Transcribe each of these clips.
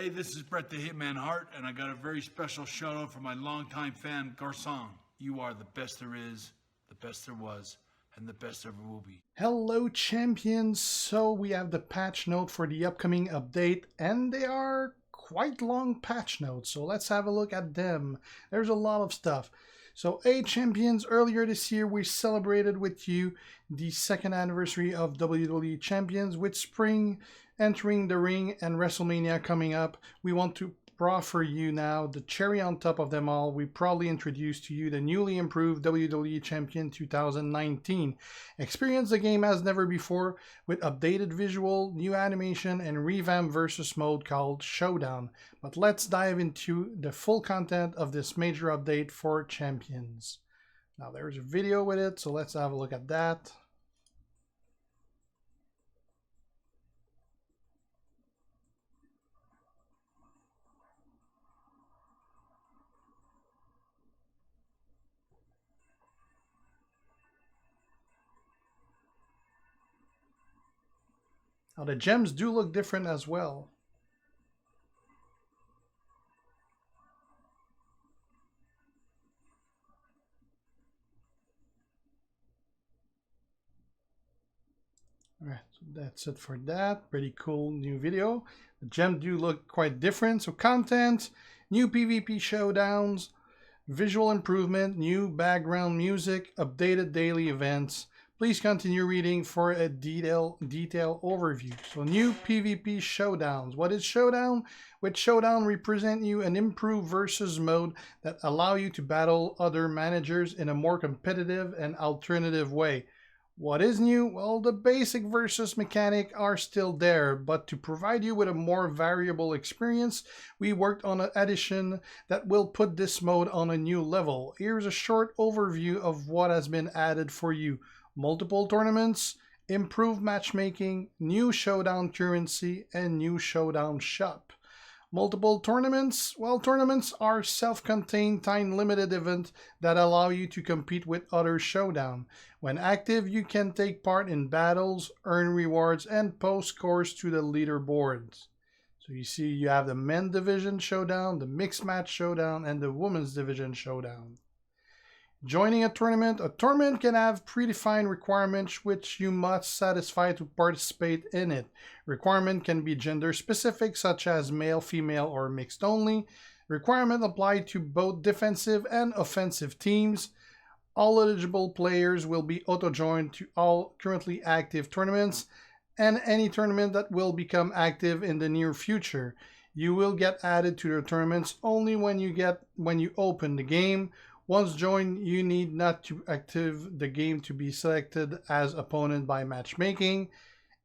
Hey, this is Brett the Hitman Hart, and I got a very special shout out for my longtime fan, Guersan. You are the best there is, the best there was, and the best there ever will be. Hello champions, so we have the patch note for the upcoming update, and they are quite long patch notes, so let's have a look at them. There's a lot of stuff. So hey champions, earlier this year we celebrated with you the second anniversary of WWE Champions. With spring entering the ring and WrestleMania coming up, we want to offer you now the cherry on top of them all. We proudly introduce to you the newly improved WWE Champion 2019. Experience the game as never before with updated visual, new animation, and revamped versus mode called Showdown. But let's dive into the full content of this major update for Champions. Now there's a video with it, so let's have a look at that. Now the gems do look different as well. Alright, so that's it for that. Pretty cool new video. The gems do look quite different. So content, new PvP showdowns, visual improvement, new background music, updated daily events. Please continue reading for a detailed overview. So new PvP showdowns. What is showdown? With showdown represent you an improved versus mode that allow you to battle other managers in a more competitive and alternative way. What is new? Well, the basic versus mechanic are still there, but to provide you with a more variable experience, we worked on an addition that will put this mode on a new level. Here's a short overview of what has been added for you. Multiple tournaments, improved matchmaking, new showdown currency, and new showdown shop. Multiple tournaments? Well, tournaments are self-contained time-limited events that allow you to compete with other showdown. When active, you can take part in battles, earn rewards, and post scores to the leaderboards. So you see you have the men's division showdown, the mixed match showdown, and the women's division showdown. Joining a tournament can have predefined requirements which you must satisfy to participate in it. Requirement can be gender specific, such as male, female, or mixed only. Requirement apply to both defensive and offensive teams. All eligible players will be auto-joined to all currently active tournaments and any tournament that will become active in the near future. You will get added to the tournaments only when you open the game. Once joined, you need not to active the game to be selected as opponent by matchmaking.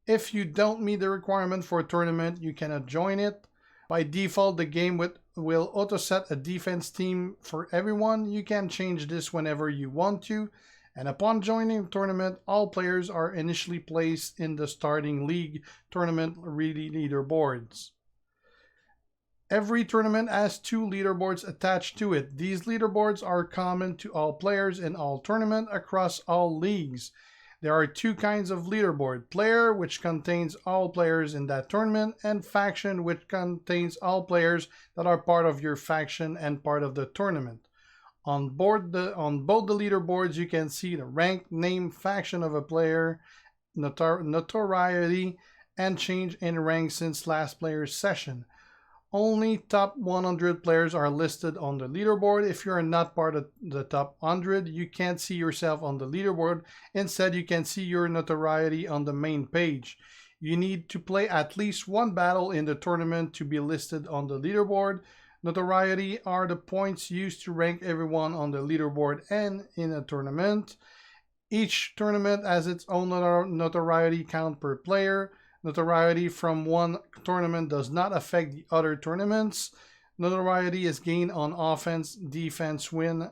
If you don't meet the requirement for a tournament, you cannot join it. By default, the game will auto-set a defense team for everyone. You can change this whenever you want to. And upon joining the tournament, all players are initially placed in the starting league tournament leaderboards. Every tournament has 2 leaderboards attached to it. These leaderboards are common to all players in all tournaments across all leagues. There are 2 kinds of leaderboard: player, which contains all players in that tournament, and faction, which contains all players that are part of your faction and part of the tournament. On both the leaderboards, you can see the rank, name, faction of a player, notoriety, and change in rank since last player's session. Only top 100 players are listed on the leaderboard. If you are not part of the top 100, you can't see yourself on the leaderboard. Instead, you can see your notoriety on the main page. You need to play at least 1 battle in the tournament to be listed on the leaderboard. Notoriety are the points used to rank everyone on the leaderboard and in a tournament. Each tournament has its own notoriety count per player. Notoriety from one tournament does not affect the other tournaments. Notoriety is gained on offense, defense win,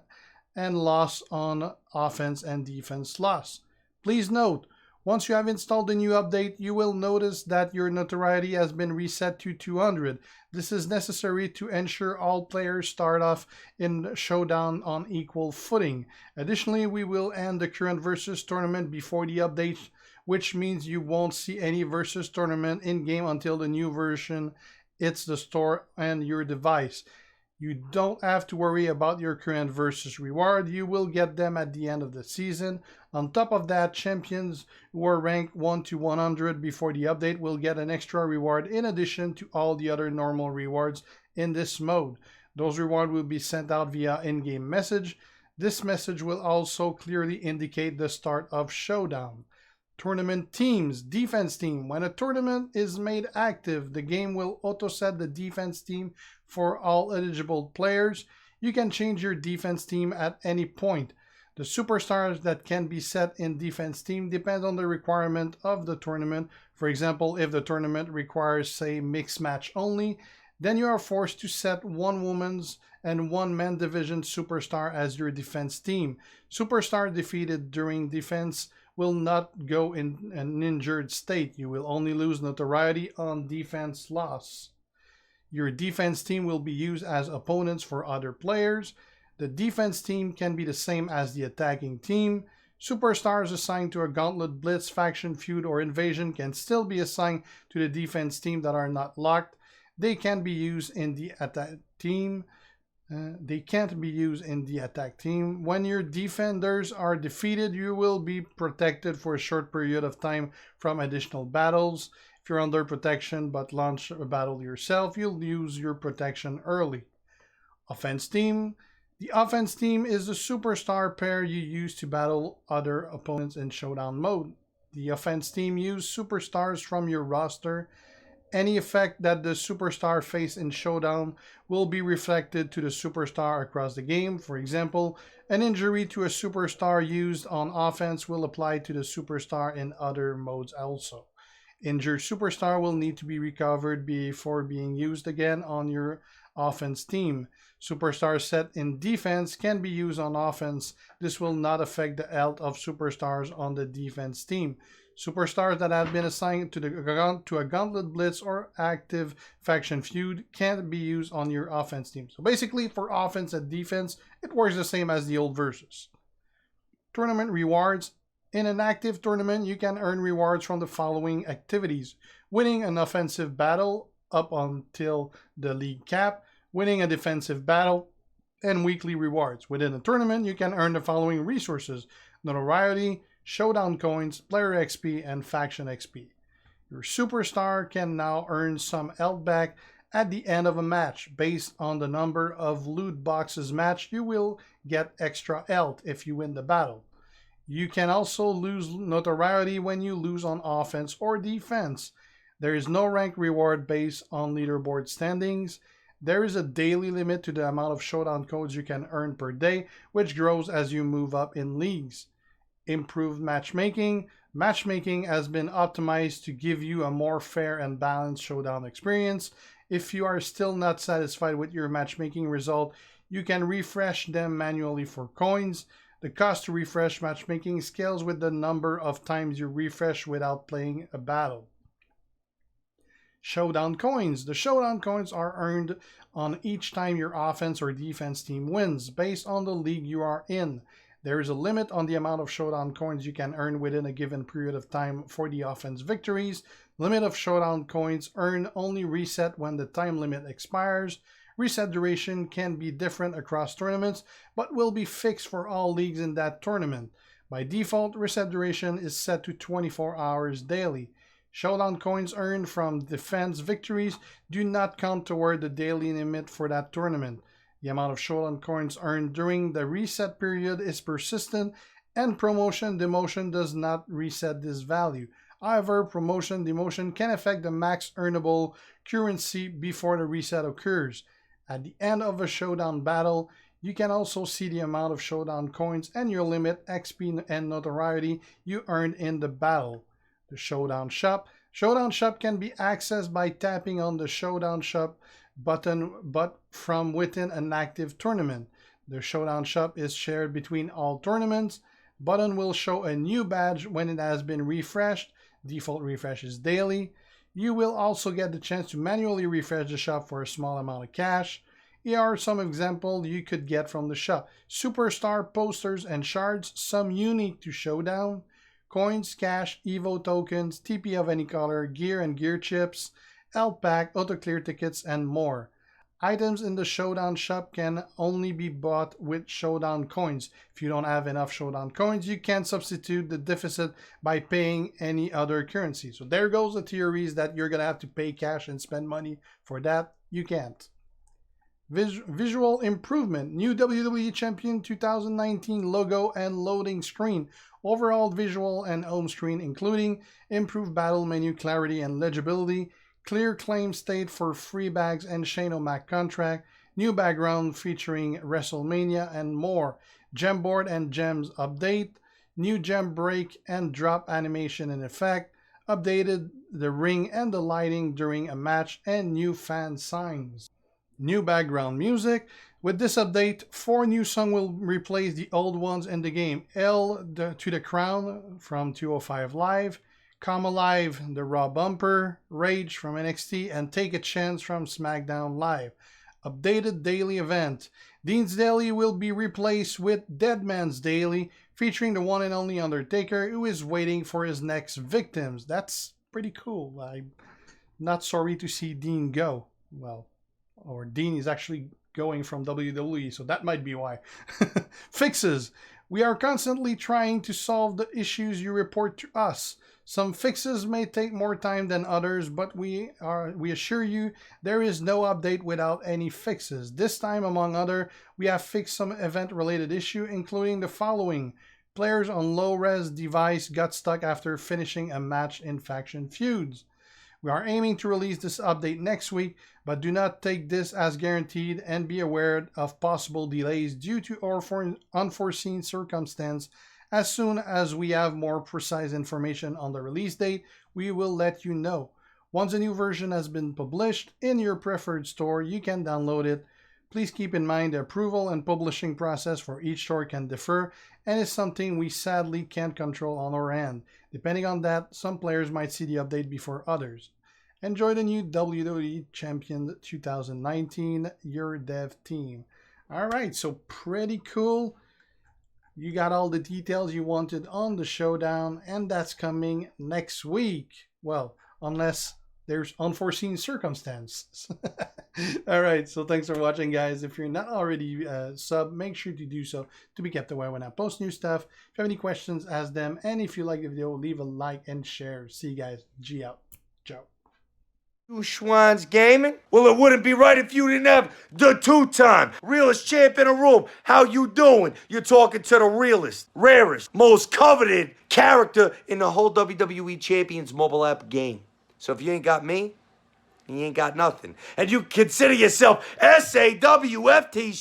and loss on offense and defense loss. Please note, once you have installed the new update, you will notice that your notoriety has been reset to 200. This is necessary to ensure all players start off in Showdown on equal footing. Additionally, we will end the current versus tournament before the update, which means you won't see any versus tournament in game until the new version hits the store and your device. You don't have to worry about your current versus reward. You will get them at the end of the season. On top of that, champions who are ranked 1 to 100 before the update will get an extra reward in addition to all the other normal rewards in this mode. Those rewards will be sent out via in-game message. This message will also clearly indicate the start of Showdown. Tournament teams, defense team. When a tournament is made active, the game will auto-set the defense team for all eligible players. You can change your defense team at any point. The superstars that can be set in defense team depend on the requirement of the tournament. For example, if the tournament requires, say, mixed match only, then you are forced to set one women's and one man division superstar as your defense team. Superstar defeated during defense will not go in an injured state. You will only lose notoriety on defense loss. Your defense team will be used as opponents for other players. The defense team can be the same as the attacking team. Superstars assigned to a gauntlet, blitz, faction, feud, or invasion can still be assigned to the defense team that are not locked. They can be used in the attack team. They can't be used in the attack team. When your defenders are defeated, you will be protected for a short period of time from additional battles. If you're under protection but launch a battle yourself, you'll use your protection early. Offense team. The offense team is the superstar pair you use to battle other opponents in Showdown mode. The offense team uses superstars from your roster. Any effect that the superstar face in Showdown will be reflected to the superstar across the game. For example, an injury to a superstar used on offense will apply to the superstar in other modes also. Injured superstar will need to be recovered before being used again on your offense team. Superstars set in defense can be used on offense. This will not affect the health of superstars on the defense team. Superstars that have been assigned to a gauntlet, blitz, or active faction feud can't be used on your offense team. So basically, for offense and defense, it works the same as the old versus. Tournament rewards. In an active tournament, you can earn rewards from the following activities: winning an offensive battle up until the league cap, winning a defensive battle, and weekly rewards. Within a tournament, you can earn the following resources: notoriety, Showdown coins, player XP, and faction XP. Your superstar can now earn some health back at the end of a match. Based on the number of loot boxes matched, you will get extra health if you win the battle. You can also lose notoriety when you lose on offense or defense. There is no rank reward based on leaderboard standings. There is a daily limit to the amount of Showdown codes you can earn per day, which grows as you move up in leagues. Improved matchmaking. Matchmaking has been optimized to give you a more fair and balanced Showdown experience. If you are still not satisfied with your matchmaking result, you can refresh them manually for coins. The cost to refresh matchmaking scales with the number of times you refresh without playing a battle. Showdown coins. The Showdown coins are earned on each time your offense or defense team wins, based on the league you are in. There is a limit on the amount of Showdown coins you can earn within a given period of time for the offense victories. Limit of Showdown coins earned only reset when the time limit expires. Reset duration can be different across tournaments, but will be fixed for all leagues in that tournament. By default, reset duration is set to 24 hours daily. Showdown coins earned from defense victories do not count toward the daily limit for that tournament. The amount of Showdown coins earned during the reset period is persistent, and promotion-demotion does not reset this value. However, promotion-demotion can affect the max earnable currency before the reset occurs. At the end of a Showdown battle, you can also see the amount of Showdown coins and your limit, XP, and notoriety you earned in the battle. The Showdown Shop. Showdown Shop can be accessed by tapping on the Showdown Shop button, but from within an active tournament. The Showdown Shop is shared between all tournaments. Button will show a new badge when it has been refreshed. Default refresh is daily. You will also get the chance to manually refresh the shop for a small amount of cash. Here are some examples you could get from the shop. Superstar posters and shards, some unique to Showdown. Coins, cash, Evo tokens, TP of any color, gear and gear chips, health pack, auto clear tickets, and more. Items in the Showdown shop can only be bought with Showdown coins. If you don't have enough Showdown coins, you can substitute the deficit by paying any other currency. So there goes the theories that you're going to have to pay cash and spend money for that. You can't. Visual improvement. New WWE Champion 2019 logo and loading screen. Overall visual and home screen, including improved battle menu clarity and legibility, clear claim state for free bags and Shane O'Mac contract, new background featuring WrestleMania and more, gem board and gems update, new gem break and drop animation in effect, updated the ring and the lighting during a match, and new fan signs. New background music. With this update, 4 new songs will replace the old ones in the game. To the Crown from 205 Live, Come Alive, the Raw Bumper, Rage from NXT, and Take a Chance from SmackDown Live. Updated daily event. Dean's Daily will be replaced with Deadman's Daily, featuring the one and only Undertaker, who is waiting for his next victims. That's pretty cool. I'm not sorry to see Dean go. Well, or Dean is actually going from WWE, so that might be why. Fixes. We are constantly trying to solve the issues you report to us. Some fixes may take more time than others, but we assure you there is no update without any fixes. This time, among other, we have fixed some event-related issue, including the following. Players on low-res device got stuck after finishing a match in faction feuds. We are aiming to release this update next week, but do not take this as guaranteed and be aware of possible delays due to unforeseen circumstance. As soon as we have more precise information on the release date, we will let you know. Once a new version has been published in your preferred store, you can download it. Please keep in mind the approval and publishing process for each store can differ and is something we sadly can't control on our end. Depending on that, some players might see the update before others. Enjoy the new WWE Champions 2019, your dev team. Alright, so pretty cool. You got all the details you wanted on the Showdown, and that's coming next week. Well, unless there's unforeseen circumstances. All right, so thanks for watching, guys. If you're not already sub, make sure to do so to be kept aware when I post new stuff. If you have any questions, ask them. And if you like the video, leave a like and share. See you guys. G out. Ciao. Two Schwans gaming? Well, it wouldn't be right if you didn't have the two-time realest champ in the room. How you doing? You're talking to the realest, rarest, most coveted character in the whole WWE Champions mobile app game. So if you ain't got me, you ain't got nothing. And you consider yourself SAWFT,